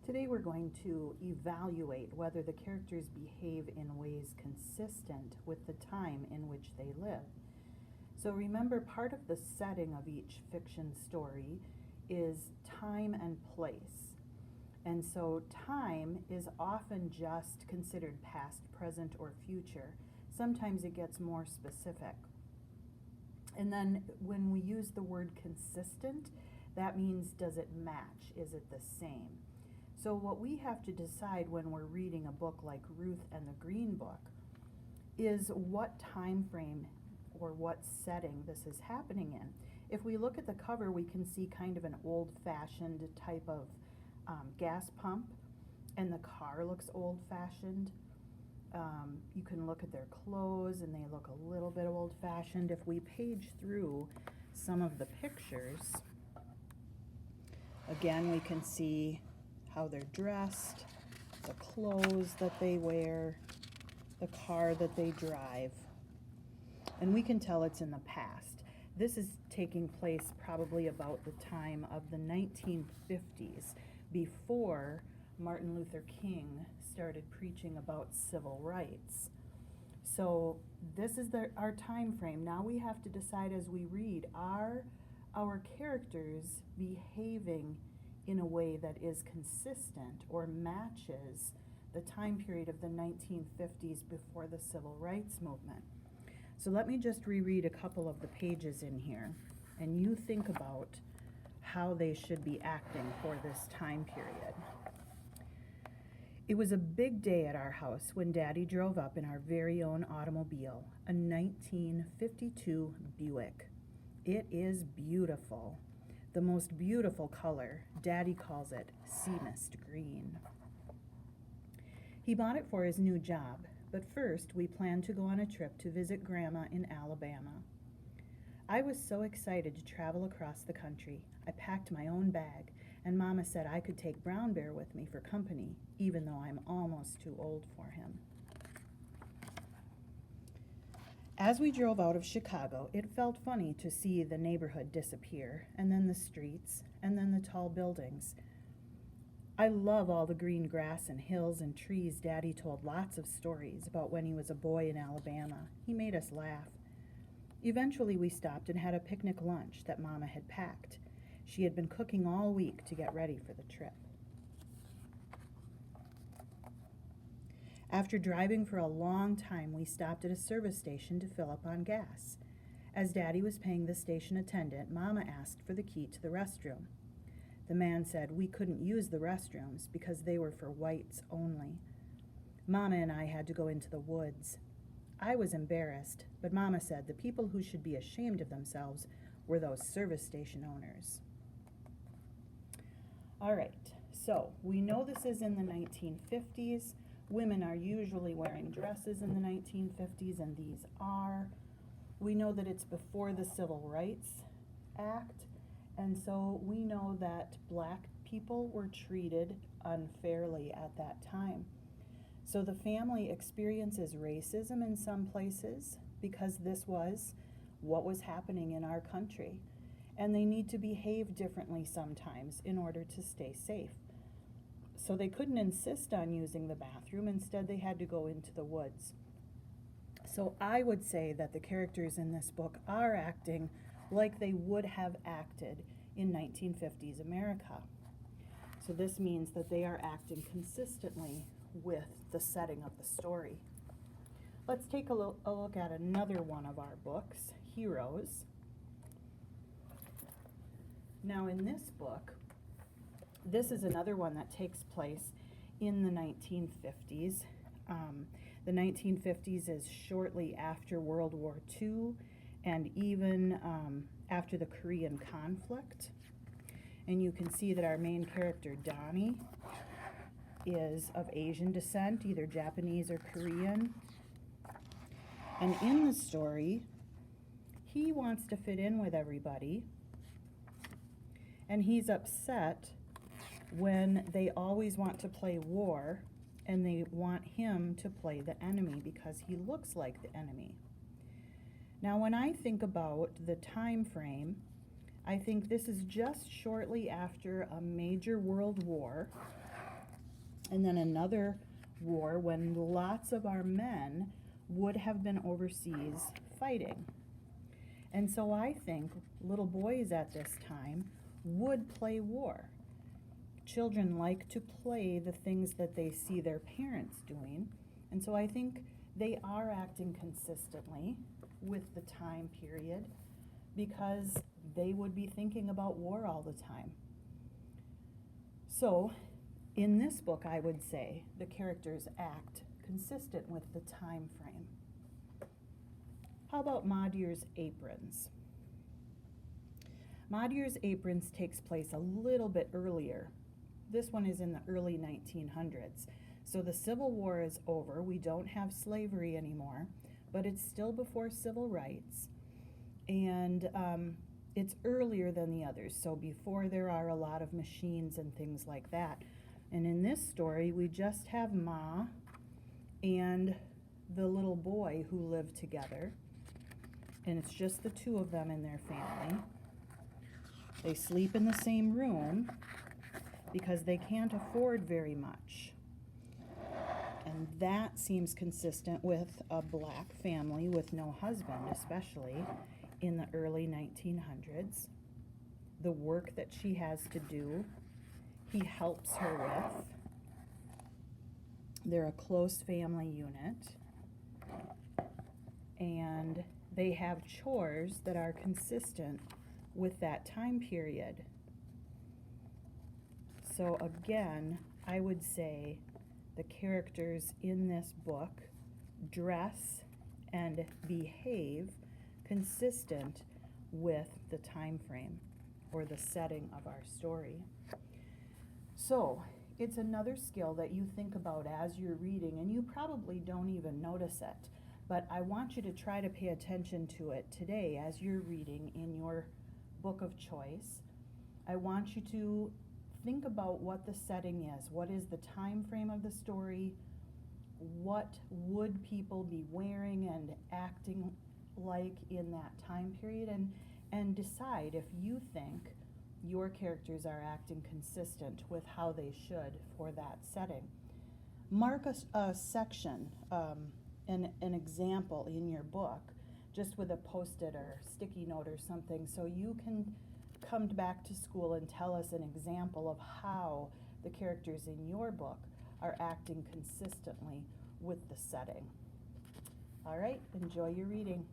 Today we're going to evaluate whether the characters behave in ways consistent with the time in which they live. So remember, part of the setting of each fiction story is time and place. And so time is often just considered past, present, or future. Sometimes it gets more specific. And then when we use the word consistent, that means, does it match? Is it the same? So what we have to decide when we're reading a book like Ruth and the Green Book is what time frame or what setting this is happening in. If we look at the cover, we can see kind of an old-fashioned type of gas pump, and the car looks old-fashioned. You can look at their clothes, and they look a little bit old-fashioned. If we page through some of the pictures, again, we can see how they're dressed, the clothes that they wear, the car that they drive. And we can tell it's in the past. This is taking place probably about the time of the 1950s, before Martin Luther King started preaching about civil rights. So this is our time frame. Now we have to decide as we read, are our characters behaving in a way that is consistent or matches the time period of the 1950s before the civil rights movement? So let me just reread a couple of the pages in here, and you think about how they should be acting for this time period. It was a big day at our house when Daddy drove up in our very own automobile, a 1952 Buick. It is beautiful. The most beautiful color. Daddy calls it sea mist green. He bought it for his new job, but first we planned to go on a trip to visit Grandma in Alabama. I was so excited to travel across the country. I packed my own bag, and Mama said I could take Brown Bear with me for company, even though I'm almost too old for him. As we drove out of Chicago, it felt funny to see the neighborhood disappear, and then the streets, and then the tall buildings. I love all the green grass and hills and trees. Daddy told lots of stories about when he was a boy in Alabama. He made us laugh. Eventually we stopped and had a picnic lunch that Mama had packed. She had been cooking all week to get ready for the trip. After driving for a long time, we stopped at a service station to fill up on gas. As Daddy was paying the station attendant, Mama asked for the key to the restroom. The man said we couldn't use the restrooms because they were for whites only. Mama and I had to go into the woods. I was embarrassed, but Mama said the people who should be ashamed of themselves were those service station owners. All right, so we know this is in the 1950s. Women are usually wearing dresses in the 1950s, and these are. We know that it's before the Civil Rights Act, and so we know that black people were treated unfairly at that time. So the family experiences racism in some places because this was what was happening in our country, and they need to behave differently sometimes in order to stay safe. So they couldn't insist on using the bathroom. Instead, they had to go into the woods. So I would say that the characters in this book are acting like they would have acted in 1950s America. So this means that they are acting consistently with the setting of the story. Let's take a look at another one of our books, Heroes. Now in this book, this is another one that takes place in the 1950s. The 1950s is shortly after World War II and even after the Korean conflict. And you can see that our main character, Donnie, is of Asian descent, either Japanese or Korean. And in the story, he wants to fit in with everybody, and he's upset when they always want to play war and they want him to play the enemy because he looks like the enemy. Now when I think about the time frame, I think this is just shortly after a major world war And then another war when lots of our men would have been overseas fighting. And so I think little boys at this time would play war. Children like to play the things that they see their parents doing. And so I think they are acting consistently with the time period because they would be thinking about war all the time. So in this book, I would say the characters act consistent with the time frame. How about Madhur's Aprons? Madhur's Aprons takes place a little bit earlier. This one is in the early 1900s. So the Civil War is over. We don't have slavery anymore, but it's still before civil rights. And it's earlier than the others, so before there are a lot of machines and things like that. And in this story, we just have Ma and the little boy who live together. And it's just the two of them in their family. They sleep in the same room because they can't afford very much. And that seems consistent with a black family with no husband, especially in the early 1900s. The work that she has to do, he helps her with. They're a close family unit. And they have chores that are consistent with that time period. So again, I would say the characters in this book dress and behave consistent with the time frame or the setting of our story. So it's another skill that you think about as you're reading, and you probably don't even notice it, but I want you to try to pay attention to it today as you're reading in your book of choice. I want you to think about what the setting is. What is the time frame of the story? What would people be wearing and acting like in that time period? And decide if you think your characters are acting consistent with how they should for that setting. Mark a section, an example in your book, just with a Post-it or sticky note or something, so you can come back to school and tell us an example of how the characters in your book are acting consistently with the setting. All right, enjoy your reading.